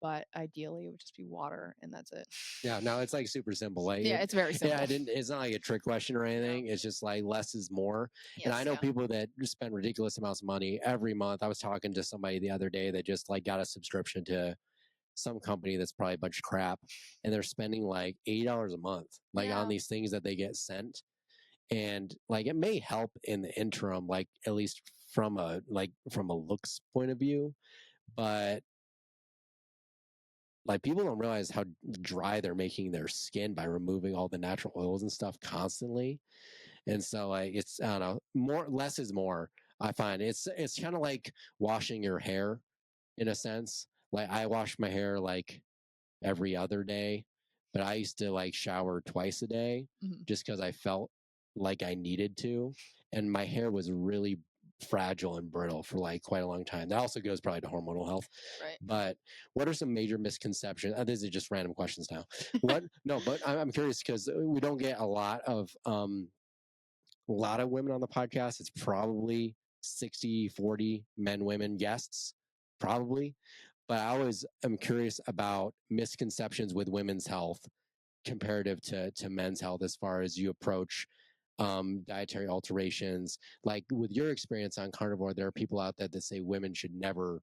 But ideally, it would just be water, and that's it. Yeah, no, it's like super simple. Like, yeah, it's very simple. Yeah, it's not like a trick question or anything. No. It's just like less is more. Yes, and I know people that spend ridiculous amounts of money every month. I was talking to somebody the other day that just like got a subscription to some company that's probably a bunch of crap, and they're spending like $80 a month, like on these things that they get sent. And like it may help in the interim, like at least from a looks point of view, but like people don't realize how dry they're making their skin by removing all the natural oils and stuff constantly. And so like it's, I don't know, less is more. I find it's kind of like washing your hair in a sense. Like I wash my hair like every other day, but I used to like shower twice a day just because I felt like I needed to. And my hair was really fragile and brittle for like quite a long time. That also goes probably to hormonal health. Right. But what are some major misconceptions? These are just random questions now. No, but I'm curious because we don't get a lot of women on the podcast. It's probably 60-40 men, women guests, probably. But I always am curious about misconceptions with women's health comparative to men's health as far as you approach dietary alterations. Like with your experience on Carnivore, there are people out there that say women should never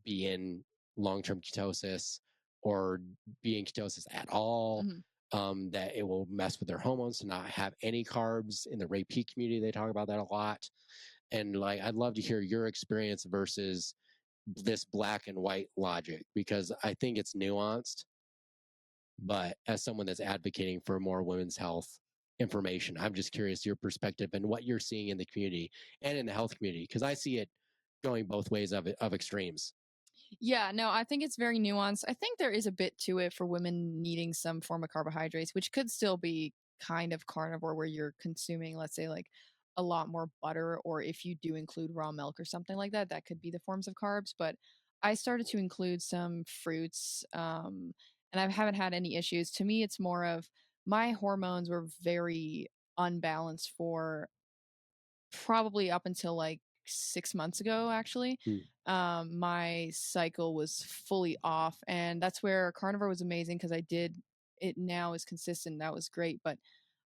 be in long-term ketosis or be in ketosis at all. That it will mess with their hormones to not have any carbs. In the Reiki community, they talk about that a lot. And like, I'd love to hear your experience versus this black and white logic, because I think it's nuanced. But as someone that's advocating for more women's health information, I'm just curious your perspective and what you're seeing in the community and in the health community, because I see it going both ways of extremes. Yeah, no, I think it's very nuanced. I think there is a bit to it for women needing some form of carbohydrates, which could still be kind of carnivore where you're consuming, let's say, like a lot more butter, or if you do include raw milk or something like that, that could be the forms of carbs. But I started to include some fruits, and I haven't had any issues. To me, it's more of my hormones were very unbalanced for probably up until like 6 months ago, actually. My cycle was fully off, and that's where Carnivore was amazing because I did it now is consistent. That was great, but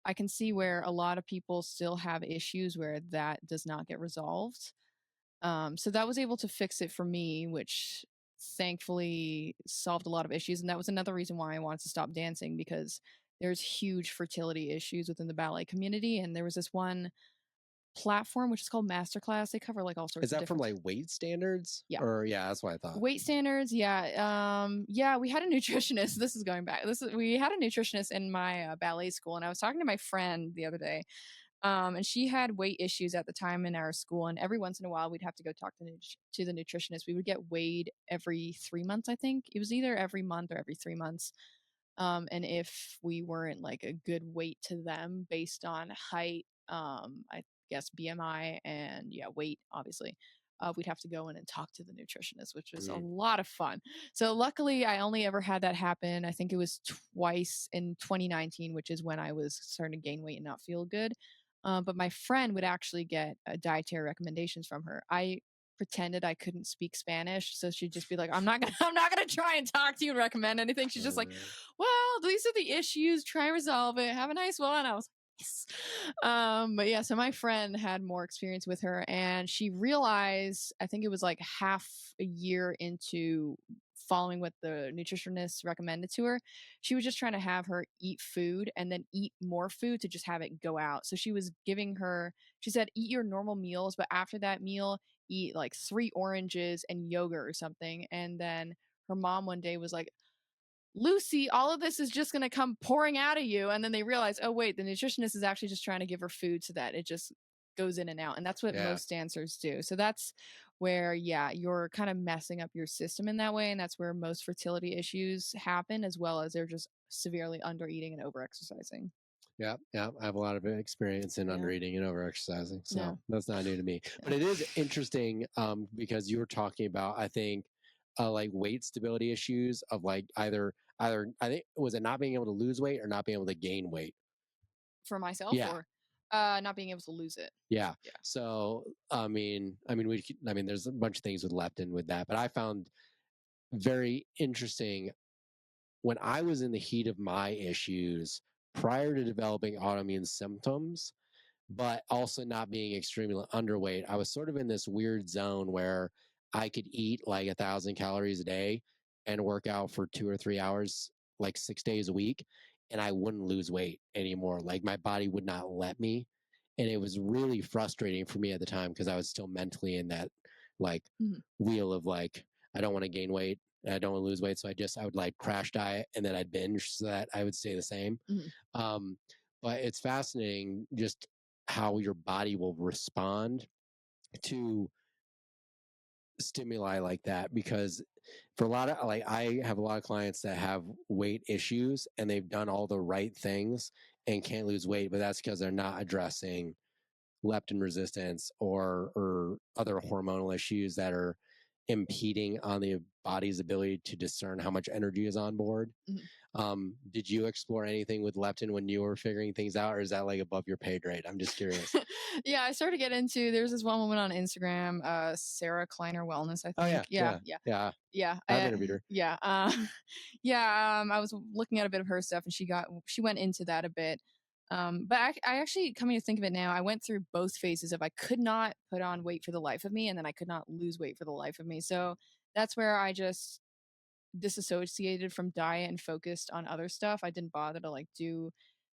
I can see where a lot of people still have issues where that does not get resolved. So that was able to fix it for me, which thankfully solved a lot of issues. And that was another reason why I wanted to stop dancing, because there's huge fertility issues within the ballet community. And there was this one platform which is called Masterclass. They cover like all sorts. Is that of from like weight standards? Yeah. Or yeah, that's what I thought. Weight standards, yeah. Yeah, we had a nutritionist. This is going back. We had a nutritionist in my ballet school, and I was talking to my friend the other day. And she had weight issues at the time in our school, and every once in a while we'd have to go talk to the nutritionist. We would get weighed every 3 months, I think. It was either every month or every 3 months. And if we weren't like a good weight to them based on height, I guess BMI and yeah, weight, obviously, we'd have to go in and talk to the nutritionist, which was a lot of fun. So luckily, I only ever had that happen. I think it was twice in 2019, which is when I was starting to gain weight and not feel good. But my friend would actually get dietary recommendations from her. I pretended I couldn't speak Spanish, so she'd just be like, I'm not gonna try and talk to you and recommend anything. She's just like, well, these are the issues, try and resolve it, have a nice one. I was like, yes. But yeah, so my friend had more experience with her, and she realized, I think it was like half a year into following what the nutritionist recommended to her, she was just trying to have her eat food and then eat more food to just have it go out. So she was giving her, she said, eat your normal meals, but after that meal, eat like 3 oranges and yogurt or something. And then her mom one day was like, Lucy, all of this is just going to come pouring out of you. And then they realize, oh, wait, the nutritionist is actually just trying to give her food so that it just goes in and out. And that's what most dancers do. So that's where, yeah, you're kind of messing up your system in that way. And that's where most fertility issues happen, as well as they're just severely under eating and over exercising. Yeah, I have a lot of experience in under eating and over exercising, so that's not new to me. But it is interesting because you were talking about, I think, like weight stability issues of like either I think, was it not being able to lose weight or not being able to gain weight for myself, or not being able to lose it. Yeah. So I mean, there's a bunch of things with leptin with that, but I found very interesting when I was in the heat of my issues prior to developing autoimmune symptoms, but also not being extremely underweight. I was sort of in this weird zone where I could eat like 1,000 calories a day and work out for 2 or 3 hours, like 6 days a week, and I wouldn't lose weight anymore. Like my body would not let me. And it was really frustrating for me at the time because I was still mentally in that like wheel of like, I don't want to gain weight. I don't want to lose weight. So I would like crash diet and then I'd binge so that I would stay the same. But it's fascinating just how your body will respond to stimuli like that, because for a lot of like I have a lot of clients that have weight issues and they've done all the right things and can't lose weight, but that's because they're not addressing leptin resistance or other hormonal issues that are impeding on the body's ability to discern how much energy is on board. Did you explore anything with leptin when you were figuring things out, or is that like above your pay grade? I'm just curious. Yeah, I started to get into, there's this one woman on Instagram, Sarah Kleiner Wellness, I think. Yeah. I've interviewed her. Yeah. I was looking at a bit of her stuff and she went into that a bit. But I actually, coming to think of it now, I went through both phases of I could not put on weight for the life of me, and then I could not lose weight for the life of me. So that's where I just disassociated from diet and focused on other stuff. I didn't bother to like do,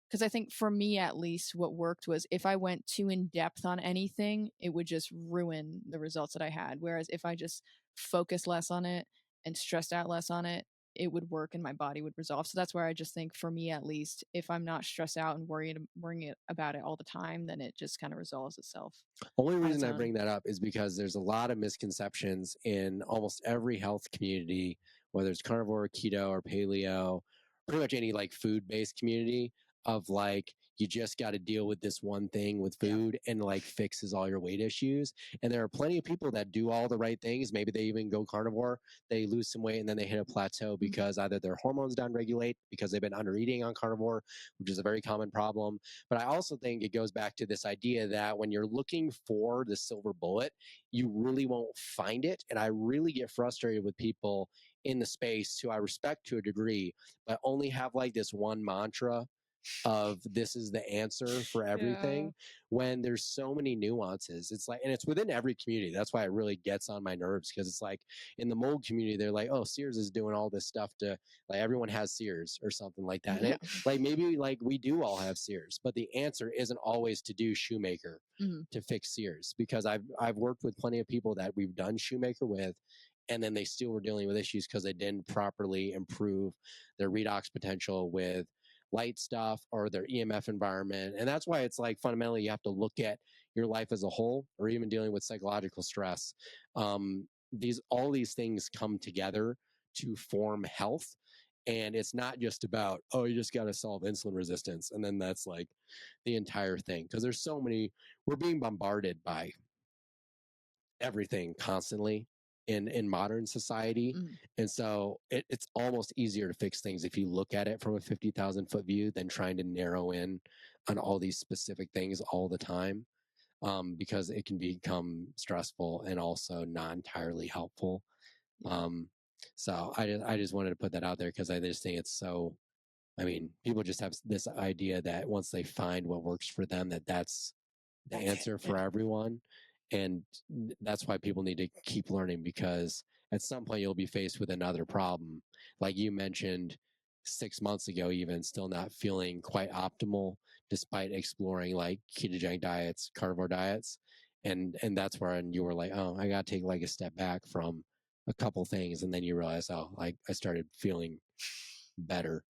because I think for me at least, what worked was if I went too in depth on anything, it would just ruin the results that I had. Whereas if I just focused less on it and stressed out less on it, it would work and my body would resolve. So that's where I just think, for me at least, if I'm not stressed out and worrying about it all the time, then it just kind of resolves itself. Only reason I bring that up is because there's a lot of misconceptions in almost every health community, whether it's carnivore, keto, or paleo, pretty much any like food-based community, of like, you just got to deal with this one thing with food and like fixes all your weight issues. And there are plenty of people that do all the right things. Maybe they even go carnivore, they lose some weight, and then they hit a plateau because either their hormones downregulate because they've been under eating on carnivore, which is a very common problem. But I also think it goes back to this idea that when you're looking for the silver bullet, you really won't find it. And I really get frustrated with people in the space, who I respect to a degree, but only have like this one mantra of this is the answer for everything, when there's so many nuances. It's like, and it's within every community. That's why it really gets on my nerves, because it's like in the mold community, they're like, oh, CIRS is doing all this stuff to, like, everyone has CIRS or something like that. And it, like, maybe like we do all have CIRS, but the answer isn't always to do Shoemaker to fix CIRS, because I've worked with plenty of people that we've done Shoemaker with, and then they still were dealing with issues because they didn't properly improve their redox potential with light stuff or their EMF environment. And that's why it's like fundamentally you have to look at your life as a whole, or even dealing with psychological stress. All these things come together to form health. And it's not just about, oh, you just got to solve insulin resistance, and then that's like the entire thing. Because there's so many, we're being bombarded by everything constantly in modern society. And so it's almost easier to fix things if you look at it from a 50,000 foot view than trying to narrow in on all these specific things all the time, because it can become stressful and also not entirely helpful. So I just wanted to put that out there, because I just think it's so, I mean, people just have this idea that once they find what works for them, that's the answer for everyone. And that's why people need to keep learning, because at some point you'll be faced with another problem. Like you mentioned 6 months ago, even still not feeling quite optimal despite exploring like ketogenic diets, carnivore diets. And that's where you were like, oh, I got to take like a step back from a couple things. And then you realize, oh, like I started feeling better.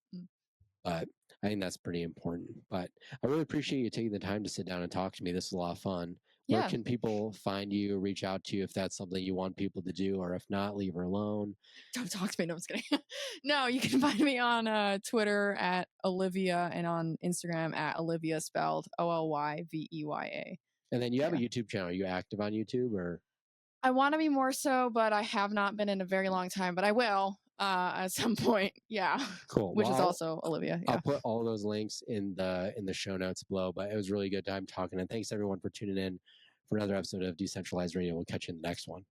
But I think that's pretty important. But I really appreciate you taking the time to sit down and talk to me. This was a lot of fun. Where can people find you, reach out to you if that's something you want people to do, or if not, leave her alone? Don't talk to me. No, I'm just kidding. No, you can find me on Twitter at Olyveya, and on Instagram at Olyveya, spelled Olyveya. And then you have a YouTube channel. Are you active on YouTube, or? I want to be more so, but I have not been in a very long time, but I will at some point. Yeah. Cool. Which is also Olyveya. Yeah. I'll put all those links in the show notes below, but it was really good time talking. And thanks everyone for tuning in for another episode of Decentralized Radio. We'll catch you in the next one.